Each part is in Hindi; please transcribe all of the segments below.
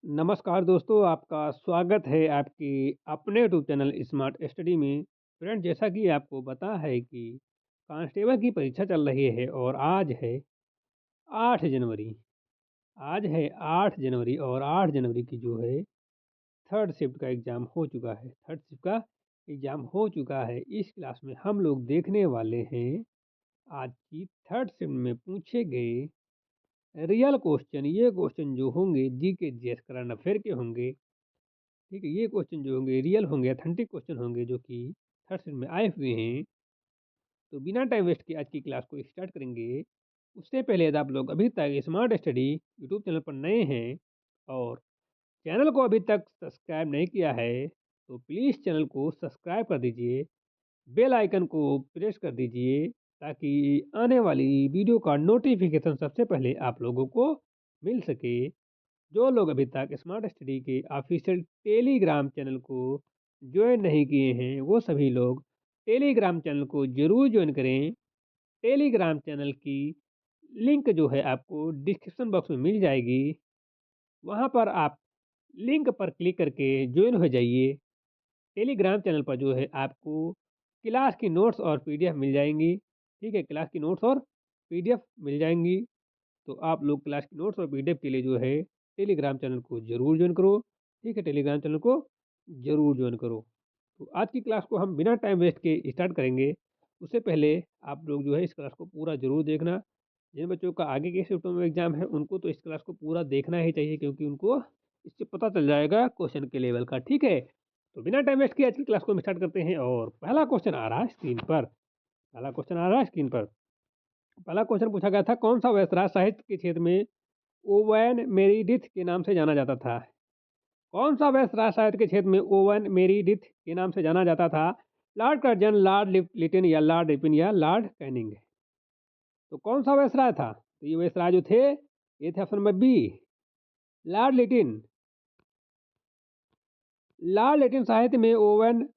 नमस्कार दोस्तों, आपका स्वागत है आपके अपने यूट्यूब चैनल स्मार्ट स्टडी में। फ्रेंड, जैसा कि आपको पता है कि कांस्टेबल की परीक्षा चल रही है और आज है 8 जनवरी। आज है 8 जनवरी और 8 जनवरी की जो है थर्ड शिफ्ट का एग्ज़ाम हो चुका है। थर्ड शिफ्ट का एग्ज़ाम हो चुका है। इस क्लास में हम लोग देखने वाले हैं आज की थर्ड शिफ्ट में पूछे गए रियल क्वेश्चन। ये क्वेश्चन जो होंगे जीके जीएस करंट अफेयर के होंगे। ठीक है, ये क्वेश्चन जो होंगे रियल होंगे, ऑथेंटिक क्वेश्चन होंगे जो कि थर्ड सेम में आए हुए हैं। तो बिना टाइम वेस्ट किए आज की क्लास को स्टार्ट करेंगे। उससे पहले यदि आप लोग अभी तक स्मार्ट स्टडी यूट्यूब चैनल पर नए हैं और चैनल को अभी तक सब्सक्राइब नहीं किया है, तो प्लीज़ चैनल को सब्सक्राइब कर दीजिए, बेल आइकन को प्रेस कर दीजिए ताकि आने वाली वीडियो का नोटिफिकेशन सबसे पहले आप लोगों को मिल सके। जो लोग अभी तक स्मार्ट स्टडी के ऑफिशियल टेलीग्राम चैनल को ज्वाइन नहीं किए हैं, वो सभी लोग टेलीग्राम चैनल को ज़रूर ज्वाइन करें। टेलीग्राम चैनल की लिंक जो है आपको डिस्क्रिप्शन बॉक्स में मिल जाएगी। वहाँ पर आप लिंक पर क्लिक करके ज्वाइन हो जाइए। टेलीग्राम चैनल पर जो है आपको क्लास की नोट्स और पीडीएफ मिल जाएंगी। ठीक है, क्लास की नोट्स और पीडीएफ मिल जाएंगी। तो आप लोग क्लास की नोट्स और पीडीएफ के लिए जो है टेलीग्राम चैनल को ज़रूर ज्वाइन करो। ठीक है, टेलीग्राम चैनल को ज़रूर ज्वाइन करो। तो आज की क्लास को हम बिना टाइम वेस्ट के स्टार्ट करेंगे। उससे पहले आप लोग जो है इस क्लास को पूरा ज़रूर देखना। जिन बच्चों का आगे के शिफ्टों में एग्जाम है उनको तो इस क्लास को पूरा देखना ही चाहिए, क्योंकि उनको इससे पता चल जाएगा क्वेश्चन के लेवल का। ठीक है, तो बिना टाइम वेस्ट किए आज की क्लास को हम स्टार्ट करते हैं और पहला क्वेश्चन आ रहा है स्क्रीन पर। पहला क्वेश्चन आ रहा है स्क्रीन पर। पहला क्वेश्चन पूछा गया था, कौन सा वैसराज साहित्य के क्षेत्र में ओवेन मेरिडिथ के नाम से जाना जाता था? कौन सा वैसराय साहित्य के क्षेत्र में ओवेन मेरिडिथ के नाम से जाना जाता था? लॉर्ड कर्जन, लॉर्ड लिटिन या लॉर्ड रिपिन या लॉर्ड कैनिंग? तो कौन सा वैसराय था? तो ये वैसराय जो थे, ये थे option number B, Lord Lytton. Lord Lytton साहित्य में ओवेन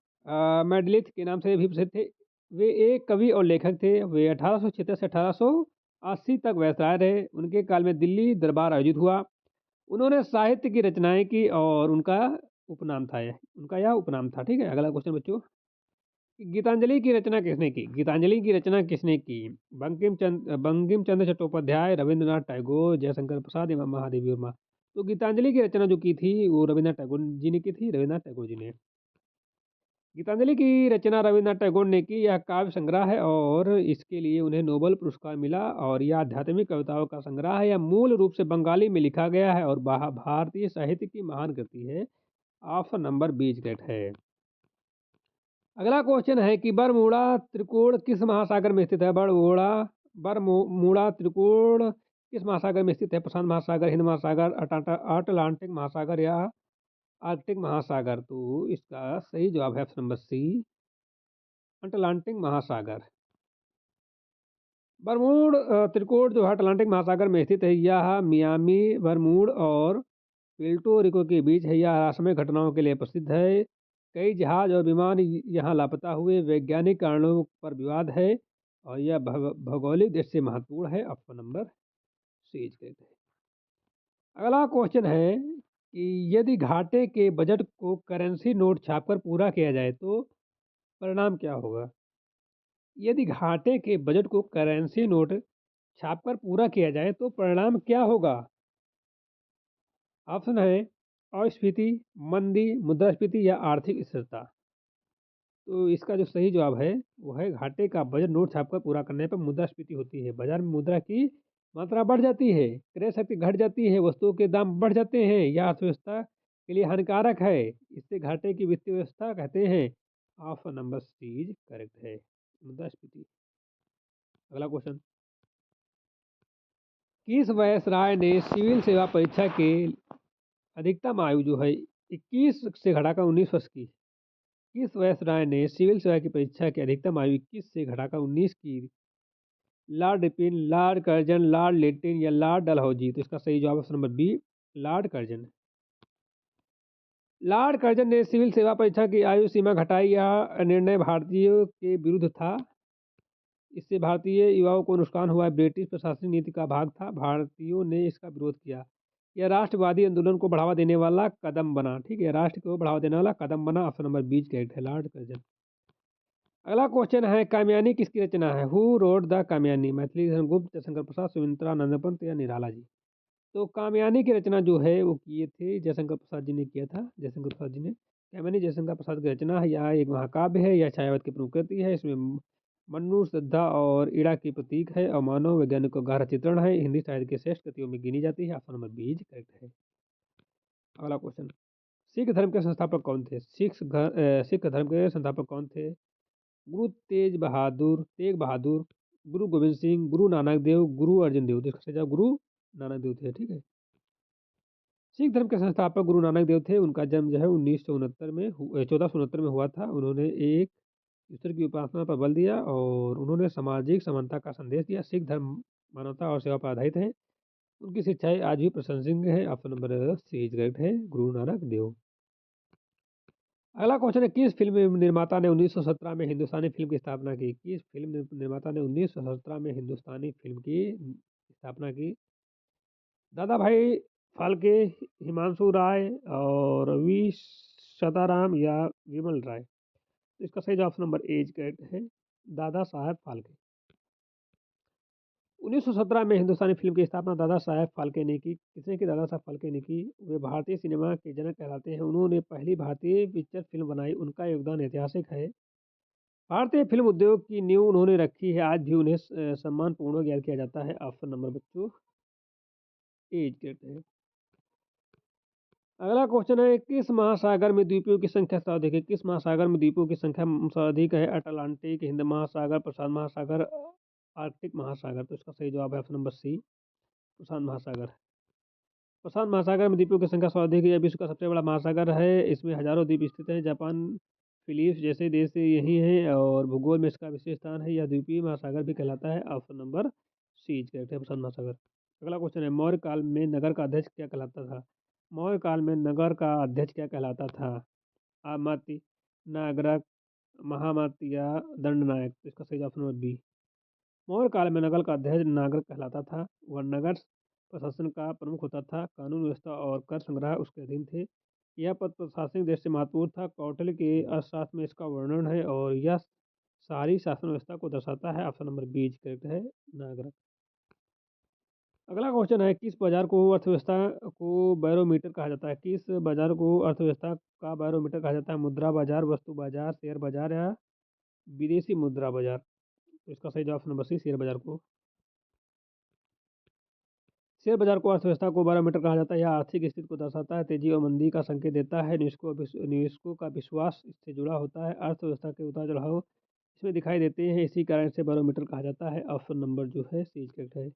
मेडलिथ के नाम से भी प्रसिद्ध थे। वे एक कवि और लेखक थे। वे 1876 से 1880 तक वैसराय रहे। उनके काल में दिल्ली दरबार आयोजित हुआ। उन्होंने साहित्य की रचनाएँ की और उनका उपनाम था यह, उनका यह उपनाम था। ठीक है, अगला क्वेश्चन बच्चों, गीतांजलि की रचना किसने की? गीतांजलि की रचना किसने की? बंकिम चंद्र चट्टोपाध्याय, रविंद्रनाथ टैगोर, जयशंकर प्रसाद या महादेवी वर्मा? तो गीतांजलि की रचना जो की थी वो रविंद्रनाथ टैगोर जी ने की थी, रविंद्रनाथ टैगोर जी ने। गीतांजलि की रचना रविंद्रनाथ टैगोर ने की। यह काव्य संग्रह है और इसके लिए उन्हें नोबेल पुरस्कार मिला। और यह आध्यात्मिक कविताओं का संग्रह है। यह मूल रूप से बंगाली में लिखा गया है और भारतीय साहित्य की महान कृति है। ऑप्शन नंबर बी करेक्ट है। अगला क्वेश्चन है कि बरमूडा त्रिकोण किस महासागर में स्थित है? बरमूडा त्रिकोण किस महासागर में स्थित है? प्रशांत महासागर, हिंद महासागर, अटलांटिक महासागर या आर्कटिक महासागर? तो इसका सही जवाब है ऑप्शन नंबर सी, अटलांटिक महासागर। बरमूड त्रिकोण जो है अटलांटिक महासागर में स्थित है। यह मियामी, बरमूड और पुर्टो रिको के बीच है। यह रहस्यमय घटनाओं के लिए प्रसिद्ध है। कई जहाज और विमान यहाँ लापता हुए। वैज्ञानिक कारणों पर विवाद है और यह भौगोलिक दृष्टि से महत्वपूर्ण है। ऑप्शन नंबर सी कहते हैं। अगला क्वेश्चन है कि यदि घाटे के बजट को करेंसी नोट छापकर पूरा किया जाए तो परिणाम क्या होगा? यदि घाटे के बजट को करेंसी नोट छापकर पूरा किया जाए तो परिणाम क्या होगा? ऑप्शन है अस्फीति, मंदी, मुद्रास्फीति या आर्थिक स्थिरता। तो इसका जो सही जवाब है वो है घाटे का बजट नोट छापकर पूरा करने पर मुद्रास्फीति होती है। बाजार में मुद्रा की मात्रा बढ़ जाती है, क्रय शक्ति घट जाती है, वस्तुओं के दाम बढ़ जाते हैं। यह अर्थव्यवस्था के लिए हानिकारक है। इससे घाटे की वित्तीय व्यवस्था कहते हैं। ऑप्शन नंबर सी करेक्ट है, मुद्रास्फीति। अगला क्वेश्चन, किस वायसराय ने सिविल सेवा परीक्षा के अधिकतम आयु जो है 21 से घटाकर 19 वर्ष की? किस वायसराय ने सिविल सेवा की परीक्षा की अधिकतम आयु 21 से घटाकर 19 की? Lord Ripon, Lord Curzon, Lord Lytton या लॉर्ड डलहौजी? तो इसका सही जवाब option number B, Lord Curzon. Lord Curzon ने सिविल सेवा परीक्षा की आयु सीमा घटाई। यह निर्णय भारतीयों के विरुद्ध था। इससे भारतीय युवाओं को नुकसान हुआ। ब्रिटिश प्रशासनिक नीति का भाग था। भारतीयों ने इसका विरोध किया। या राष्ट्रवादी आंदोलन को बढ़ावा देने वाला कदम बना, ठीक है, राष्ट्र को बढ़ावा देने वाला कदम बना, ऑप्शन नंबर बी करेक्ट है, लॉर्ड कर्जन। अगला क्वेश्चन है, कामयानी किसकी रचना है? Who wrote the Kamayani? Maithili Gupt, Jaishankar प्रसाद, सुमित्रा नंदपंत या निराला जी? तो कामयानी की रचना जो है वो किए थे जयशंकर प्रसाद जी ने किया था, जयशंकर प्रसाद जी ने। कामयानी जयशंकर प्रसाद की रचना है, या एक महाकाव्य है या छायावाद की प्रकृति है। इसमें मन्नू, श्रद्धा और इड़ा की प्रतीक है और मानव वैज्ञानिक का गहरा चित्रण है। हिंदी साहित्य की श्रेष्ठ कृतियों में गिनी जाती है, ऑप्शन नंबर बी करेक्ट है। अगला क्वेश्चन, सिख धर्म के संस्थापक कौन थे? सिख धर्म के संस्थापक कौन थे? गुरु तेग बहादुर, गुरु गोविंद सिंह, गुरु नानक देव, गुरु अर्जन देव? तो इसका सही जवाब गुरु नानक देव थे, ठीक है। सिख धर्म के संस्थापक गुरु नानक देव थे। उनका जन्म जो है 1469 में हुआ था। उन्होंने एक ईश्वर की उपासना पर बल दिया और उन्होंने सामाजिक समानता का संदेश दिया। सिख धर्म मानवता और सेवा पर आधारित है। उनकी शिक्षाएं आज भी प्रशंसनीय है, ऑप्शन नंबर सी करेक्ट है, गुरु नानक देव। अगला क्वेश्चन है, किस फिल्म निर्माता ने 1917 में हिंदुस्तानी फिल्म की स्थापना की? किस फिल्म निर्माता ने 1917 में हिंदुस्तानी फिल्म की स्थापना की? दादा भाई फाल्के, हिमांशु राय और वी सदाराम या विमल राय? तो इसका सही जवाब ऑप्शन नंबर ए करेक्ट है, दादा साहब फाल्के। 1917 में हिंदुस्तानी फिल्म की स्थापना दादा साहब फाल्के ने की। किसने की? दादा साहब फाल्के ने की। वे भारतीय सिनेमा के जनक कहलाते हैं। उन्होंने पहली भारतीय पिक्चर फिल्म बनाई। उनका योगदान ऐतिहासिक है। भारतीय फिल्म उद्योग की नींव उन्होंने रखी है। आज भी उन्हें सम्मानपूर्वक याद किया जाता है, ऑप्शन नंबर बच्चों ए करेक्ट है। अगला क्वेश्चन है, किस महासागर में द्वीपों की संख्या सर्वाधिक है? किस महासागर में द्वीपों की संख्या सर्वाधिक है? अटलांटिक, हिंद महासागर, प्रशांत महासागर, आर्कटिक महासागर? तो इसका सही जवाब है ऑप्शन नंबर सी, प्रशांत महासागर। प्रशांत महासागर में द्वीपों की संख्या सर्वाधिक है। यह विश्व का सबसे बड़ा महासागर है। इसमें हजारों द्वीप स्थित हैं। जापान, फिलीपींस जैसे देश यही हैं और भूगोल में इसका विशेष स्थान है। यह द्वीपीय महासागर भी कहलाता है, ऑप्शन नंबर सी करेक्ट है, प्रशांत महासागर। अगला क्वेश्चन है, मौर्य काल में नगर का अध्यक्ष क्या कहलाता था? मौर्य काल में नगर का अध्यक्ष क्या कहलाता था? आमात्य, नागरक, महामात्य या दंडनायक? तो इसका सही ऑप्शन नंबर बी। मौर्य काल में नगर का अध्यक्ष नागरक कहलाता था। वह नगर प्रशासन का प्रमुख होता था। कानून व्यवस्था और कर संग्रह उसके अधीन थे। यह पद प्रशासनिक दृष्टि से महत्वपूर्ण था। कौटिल्य के अर्थशास्त्र में इसका वर्णन है और यह सारी शासन व्यवस्था को दर्शाता है, ऑप्शन नंबर बी करेक्ट है, नागरक। अगला क्वेश्चन है, किस बाजार को अर्थव्यवस्था को बैरोमीटर कहा जाता है? किस बाजार को अर्थव्यवस्था का बैरोमीटर कहा जाता है? मुद्रा बाजार, वस्तु बाजार, शेयर बाजार या विदेशी मुद्रा बाजार? तो इसका सही जवाब ऑप्शन नंबर सी, शेयर बाजार को। शेयर बाजार को अर्थव्यवस्था को बैरोमीटर कहा जाता है। यह आर्थिक स्थिति को दर्शाता है, तेजी और मंदी का संकेत देता है। निवेशकों का विश्वास इससे जुड़ा होता है। अर्थव्यवस्था के उतार चढ़ाव इसमें दिखाई देते हैं। इसी कारण से बैरोमीटर कहा जाता है, ऑप्शन नंबर जो है सी करेक्ट है।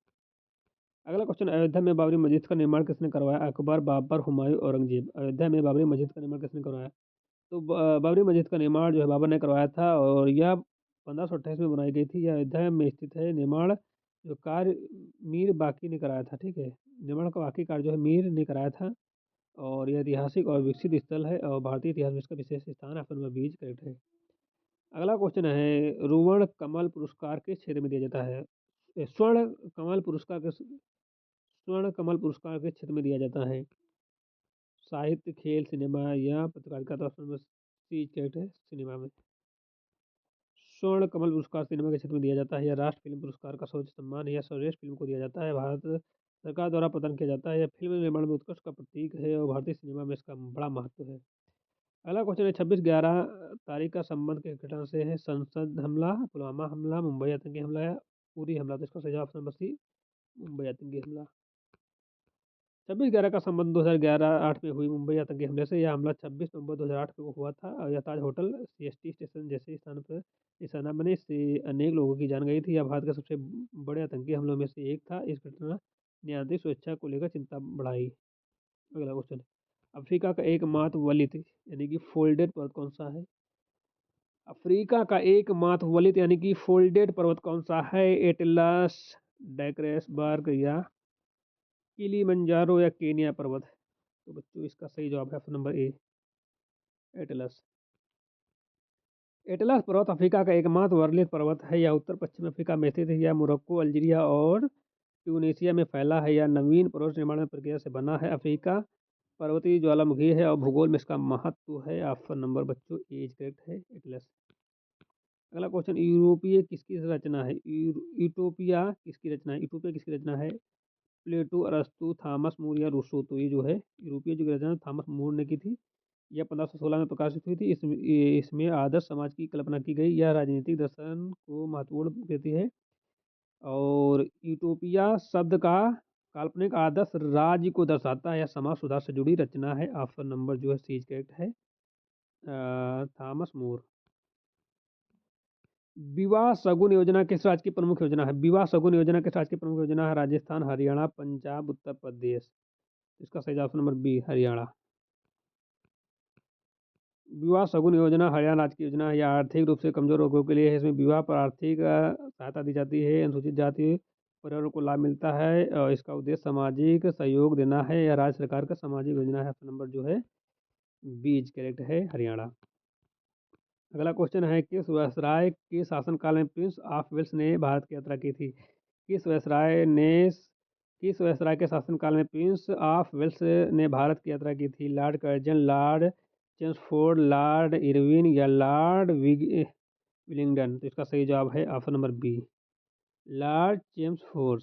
अगला क्वेश्चन, अयोध्या में बाबरी मस्जिद का निर्माण किसने करवाया? अकबर, बाबर, हुमायूं, औरंगजेब? अयोध्या में बाबरी मस्जिद का निर्माण किसने करवाया? तो बाबरी मस्जिद का निर्माण जो है बाबर ने करवाया था और यह 1528 में बनाई गई थी। यह अयोध्या में स्थित है। निर्माण जो कार्य मीर बाकी ने कराया था, ठीक है, निर्माण का बाकी कार्य जो है मीर ने कराया था और यह ऐतिहासिक और विकसित स्थल है और भारतीय इतिहास में इसका विशेष स्थान है, ऑप्शन नंबर बी करेक्ट है। अगला क्वेश्चन है, रुवण कमल पुरस्कार किस क्षेत्र में दिया जाता है? स्वर्ण कमल पुरस्कार किस क्षेत्र में दिया जाता है? साहित्य, खेल, सिनेमा या पत्रकारिता? तो ऑप्शन नंबर सी करेक्ट है, सिनेमा में। स्वर्ण कमल पुरस्कार सिनेमा के क्षेत्र में दिया जाता है। यह राष्ट्र फिल्म पुरस्कार का सर्वोच्च सम्मान है। यह सर्वश्रेष्ठ फिल्म को दिया जाता है। भारत सरकार द्वारा प्रदान किया जाता है। यह फिल्म निर्माण में उत्कृष्ट का प्रतीक है और भारतीय सिनेमा में इसका बड़ा महत्व है। अगला क्वेश्चन है, 26/11 तारीख का संबंध किस घटना से है? संसद हमला, पुलवामा हमला, मुंबई आतंकी हमला या उरी हमला? तो इसका सही जवाब ऑप्शन नंबर सी, मुंबई आतंकी हमला। 26/11 का संबंध 2011-8 में हुई मुंबई आतंकी हमले से। यह हमला 26 नवंबर 2008 को हुआ था और यह ताज होटल, सीएसटी स्टेशन जैसे स्थान पर निशाना बने से अनेक लोगों की जान गई थी। यह भारत का सबसे बड़े आतंकी हमलों में से एक था। इस घटना ने आंतरिक सुरक्षा को लेकर चिंता बढ़ाई। अगला क्वेश्चन, अफ्रीका का एकमात्र वलित यानी कि फोल्डेड पर्वत कौन सा है? अफ्रीका का एकमात्र वलित यानी कि फोल्डेड पर्वत कौन सा है? एटलस, डैक्रेसबर्ग या किलिमंजारो या केनिया पर्वत? तो बच्चों इसका सही जवाब है option number A, Atlas. Atlas पर्वत अफ्रीका का एकमात्र वर्णित पर्वत है। यह उत्तर पश्चिम अफ्रीका में स्थित है। यह मोरक्को, अल्जीरिया और ट्यूनीशिया में फैला है या नवीन पर्वत निर्माण प्रक्रिया से बना है। अफ्रीका पर्वतीय ज्वालामुखी है और भूगोल में इसका महत्व है। ऑप्शन नंबर बच्चों एज करेक्ट है, एटलस। अगला क्वेश्चन, यूरोपीय किसकी रचना है? यूटोपिया किसकी रचना है? यूटोपिया किसकी रचना है? प्लेटो, अरस्तु, थॉमस मूर या रूसो। तो ये जो है यूरोपीय जो रचना थॉमस मूर ने की थी। यह 1516 में प्रकाशित हुई थी। इसमें आदर्श समाज की कल्पना की गई। यह राजनीतिक दर्शन को महत्वपूर्ण देती है। और यूटोपिया शब्द का काल्पनिक आदर्श राज्य को दर्शाता है या समाज सुधार से जुड़ी रचना है। ऑप्शन नंबर जो है सी करेक्ट है, थॉमस मूर। विवाह शगुन योजना किस राज्य की प्रमुख योजना है? विवाह शगुन योजना किस राज्य की प्रमुख योजना है? राजस्थान, हरियाणा, पंजाब, उत्तर प्रदेश। इसका सही ऑप्शन नंबर बी, हरियाणा। विवाह शगुन योजना हरियाणा राज्य की योजना है। यह आर्थिक रूप से कमजोर लोगों के लिए है। इसमें विवाह पर आर्थिक सहायता दी जाती है। अनुसूचित जाति परिवारों को लाभ मिलता है और इसका उद्देश्य सामाजिक सहयोग देना है। यह राज्य सरकार का सामाजिक योजना है। ऑप्शन नंबर जो है बीज करेक्ट है, हरियाणा। अगला क्वेश्चन है, किस वायसराय के शासनकाल में प्रिंस ऑफ वेल्स ने भारत की यात्रा की थी? किस वायसराय के शासनकाल में प्रिंस ऑफ वेल्स ने भारत की यात्रा की थी? Lord Curzon, Lord Chelmsford, Lord Irwin या लॉर्ड विलिंगडन। तो इसका सही जवाब है option number B, Lord Chelmsford.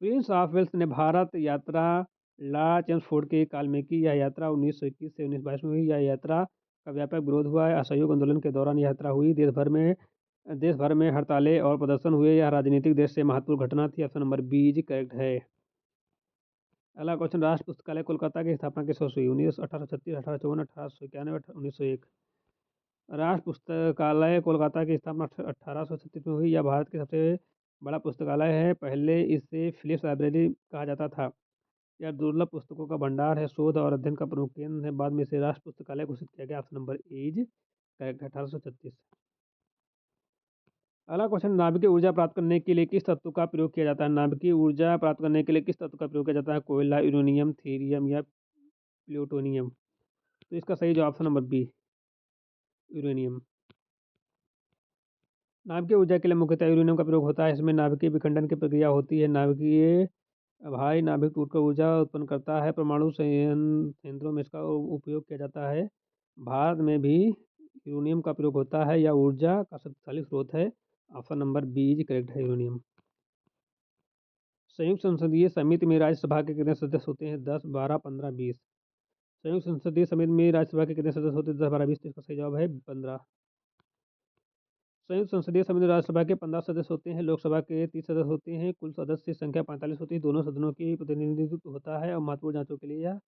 Prince of Wales ने भारत यात्रा लॉर्ड चेम्सफोर्ड के काल में की। यह यात्रा 1921 से 1922 में हुई। यह यात्रा का व्यापक विरोध हुआ। असहयोग आंदोलन के दौरान यह यात्रा हुई। देश भर में हड़तालें और प्रदर्शन हुए। यह राजनीतिक दृष्टि से महत्वपूर्ण घटना थी। ऑप्शन नंबर बी करेक्ट है। अगला क्वेश्चन, राष्ट्र पुस्तकालय कोलकाता की स्थापना किस वर्ष हुई? 1836, 1854, 1891, 1901। राष्ट्र पुस्तकालय कोलकाता की स्थापना 1836 में हुई। यह भारत की सबसे बड़ा पुस्तकालय है। पहले इसे फिलिप्स लाइब्रेरी कहा जाता था। यह दुर्लभ पुस्तकों का भंडार है। शोध और अध्ययन का प्रमुख केंद्र है। बाद में इसे राष्ट्र पुस्तकालय घोषित किया गया। ऑप्शन नंबर इज करेक्ट है, 1836। अगला क्वेश्चन, नाभिकीय ऊर्जा प्राप्त करने के लिए किस तत्व का प्रयोग किया जाता है? नाभिकीय ऊर्जा प्राप्त करने के लिए किस तत्व का प्रयोग किया जाता है? कोयला, यूरेनियम, थीरियम या प्लूटोनियम। तो इसका सही जवाब ऑप्शन नंबर बी, यूरेनियम। नाभिकीय ऊर्जा के लिए मुख्यतः यूरेनियम का प्रयोग होता है। इसमें नाभिकीय विखंडन की प्रक्रिया होती है। नाभिकीय भारी नाभिक टूटकर ऊर्जा उत्पन्न करता है। परमाणु संयंत्रों में इसका उपयोग किया जाता है। भारत में भी यूरेनियम का प्रयोग होता है। यह ऊर्जा का शक्तिशाली स्रोत है। Option number B is correct है, यूरेनियम। संयुक्त संसदीय समिति में राज्यसभा के कितने सदस्य होते हैं? 10, 12, 15, 20। संयुक्त संसदीय समिति में राज्यसभा के कितने सदस्य होते हैं? 10, 12, 20। तो इसका सही जवाब है 15। संयुक्त संसदीय समिति में राज्यसभा के 15 सदस्य होते हैं। लोकसभा के 30 सदस्य होते हैं। कुल सदस्य संख्या 45 होती है। दोनों सदनों की प्रतिनिधित्व होता है और महत्वपूर्ण जांचों के लिए यह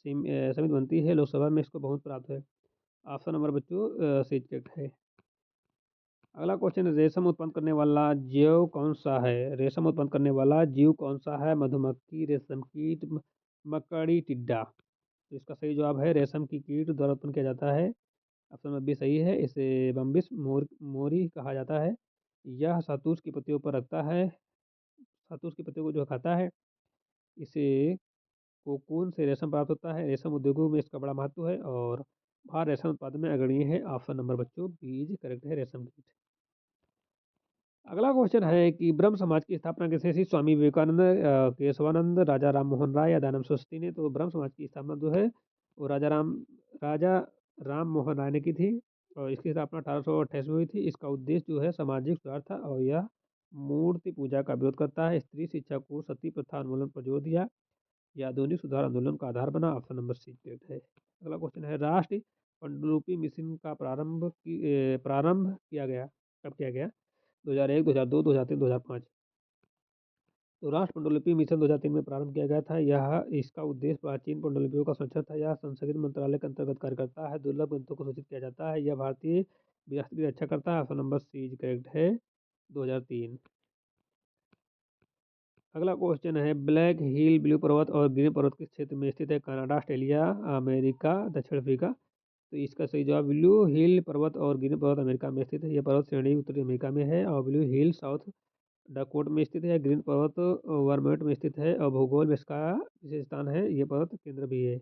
समिति बनती है। लोकसभा में इसको बहुत प्राप्त है। ऑप्शन नंबर बच्चों सी करेक्ट है। अगला क्वेश्चन, रेशम उत्पन्न करने वाला जीव कौन सा है? रेशम उत्पन्न करने वाला जीव कौन सा है? मधुमक्खी, रेशम कीट, मकड़ी, टिड्डा। तो इसका सही जवाब है रेशम की कीट द्वारा उत्पन्न किया जाता है। ऑप्शन नंबर बी सही है। इसे बम्बिस मोरी कहा जाता है। यह शहतूश की पत्तियों पर रखता है। शहतूश की पत्तियों को जो खाता है, इसे कोकून से रेशम प्राप्त होता है। रेशम उद्योगों में इसका बड़ा महत्व है और भारत रेशम उत्पादन में अग्रणी है। ऑप्शन नंबर बच्चों बीज करेक्ट है, रेशम कीट। अगला क्वेश्चन है कि ब्रह्म समाज की स्थापना किसने की? स्वामी विवेकानंद, केशवानंद, राजा राम मोहन राय या दयानंद सरस्वती ने। तो ब्रह्म समाज की स्थापना जो है वो राजा राम मोहन राय ने की थी और इसकी स्थापना 1828 में हुई थी। इसका उद्देश्य जो है सामाजिक सुधार था और यह मूर्ति पूजा का विरोध करता है। स्त्री शिक्षा को सती प्रथा उन्मूलन पर जोर दिया। यह आधुनिक सुधार आंदोलन का आधार बना। ऑप्शन नंबर सी करेक्ट है। अगला क्वेश्चन है, राष्ट्रीय पांडुलिपि मिशन का प्रारंभ किया गया, कब किया गया? 2001, 2002, 2003, 2005। तो राष्ट्र पांडुलिपि मिशन 2003 में प्रारंभ किया गया था। इसका उद्देश्य प्राचीन पांडुलिपियों का संरक्षण था। यह संस्कृत मंत्रालय के अंतर्गत कार्य करता है। दुर्लभ ग्रंथों को सूचित किया जाता है। यह भारतीय विरासत की रक्षा करता है। ऑप्शन नंबर सी करेक्ट है, 2003। अगला क्वेश्चन है, ब्लैक हिल ब्लू पर्वत और ग्रीन पर्वत किस क्षेत्र में स्थित है? कनाडा, ऑस्ट्रेलिया, अमेरिका, दक्षिण अफ्रीका। तो इसका सही जवाब ब्लू हिल पर्वत और ग्रीन पर्वत अमेरिका में स्थित है। यह पर्वत श्रेणी उत्तरी अमेरिका में है और ब्लू हिल साउथ डाकोट में स्थित है। ग्रीन पर्वत वर्मोंट में स्थित है और भूगोल में इसका विशेष स्थान है। ये पर्वत केंद्र भी है।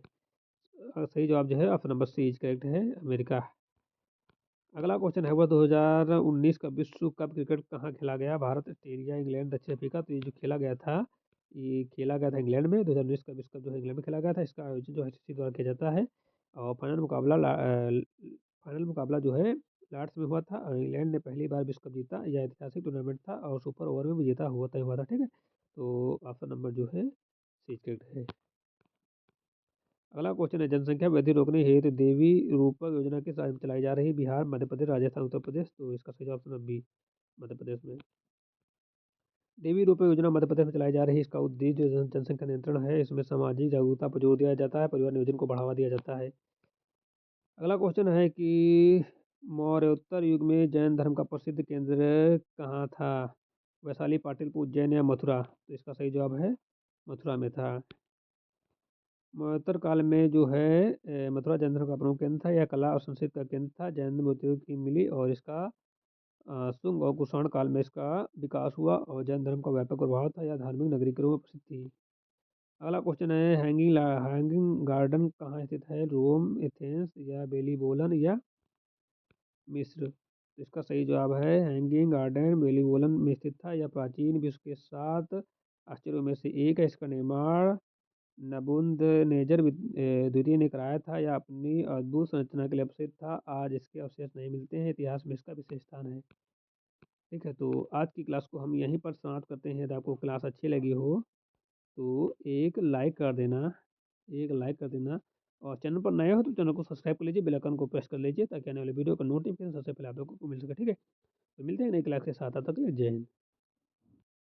सही जवाब जो है ऑप्शन नंबर सी करेक्ट है, अमेरिका। अगला क्वेश्चन है, वह 2019 का विश्व कप क्रिकेट कहाँ खेला गया? भारत, ऑस्ट्रेलिया, इंग्लैंड, दक्षिण अफ्रीका। तो ये जो खेला गया था, ये खेला गया था इंग्लैंड में। 2019 का विश्व कप जो है इंग्लैंड में खेला गया था। इसका आयोजन जो है ICC द्वारा किया जाता है। और फाइनल मुकाबला जो है लॉर्ड्स में हुआ था। और इंग्लैंड ने पहली बार विश्व कप जीता। यह ऐतिहासिक टूर्नामेंट था और सुपर ओवर में विजेता हुआ था। ठीक है, तो ऑप्शन नंबर जो है सी करेक्ट है। अगला क्वेश्चन है, जनसंख्या वृद्धि रोकने हेतु देवी रूपक योजना किस राज्य में चलाई जा रही है? बिहार, मध्य प्रदेश, राजस्थान, उत्तर प्रदेश। तो इसका सही ऑप्शन है बी, मध्य प्रदेश में। देवी रूपक योजना मध्य प्रदेश में चलाई जा रही है। इसका उद्देश्य जो जनसंख्या नियंत्रण है। इसमें सामाजिक जागरूकता पर जोर दिया जाता है, परिवार नियोजन को बढ़ावा दिया जाता है। अगला क्वेश्चन है कि मौर्योत्तर युग में जैन धर्म का प्रसिद्ध केंद्र कहाँ था? वैशाली, पाटलिपुत्र, उज्जैन या मथुरा। तो इसका सही जवाब है मथुरा में था। मौर्योत्तर काल में जो है मथुरा जैन धर्म का प्रमुख केंद्र था। यह कला और संस्कृति का केंद्र था। जैन मूर्तियों की मिली और इसका शुंग और कुषाण काल में इसका विकास हुआ और जैन धर्म का व्यापक प्रभाव था। यह धार्मिक नगरी के रूप में प्रसिद्ध थी। अगला क्वेश्चन है, हैंगिंग गार्डन कहाँ स्थित है? रोम, एथेंस या बेलीबोलन या मिस्र। तो इसका सही जवाब है हैंगिंग गार्डन बेलीबोलन में स्थित था। यह प्राचीन विश्व के 7 आश्चर्यों में से एक है। इसका निर्माण नबूकदनेस्सर द्वितीय ने कराया था। यह अपनी अद्भुत संरचना के लिए प्रसिद्ध था। आज इसके अवशेष नहीं मिलते हैं। इतिहास में इसका विशेष स्थान है। ठीक है, तो आज की क्लास को हम यहीं पर समाप्त करते हैं। यदि आपको क्लास अच्छी लगी हो तो एक लाइक कर देना और चैनल पर नए हो तो चैनल को सब्सक्राइब कर लीजिए, बेल आइकन को प्रेस कर लीजिए ताकि आने वाले वीडियो का नोटिफिकेशन सबसे पहले आप लोगों को मिल सके। ठीक है, तो मिलते हैं नई क्लास के साथ। तब तक के लिए जय हिंद।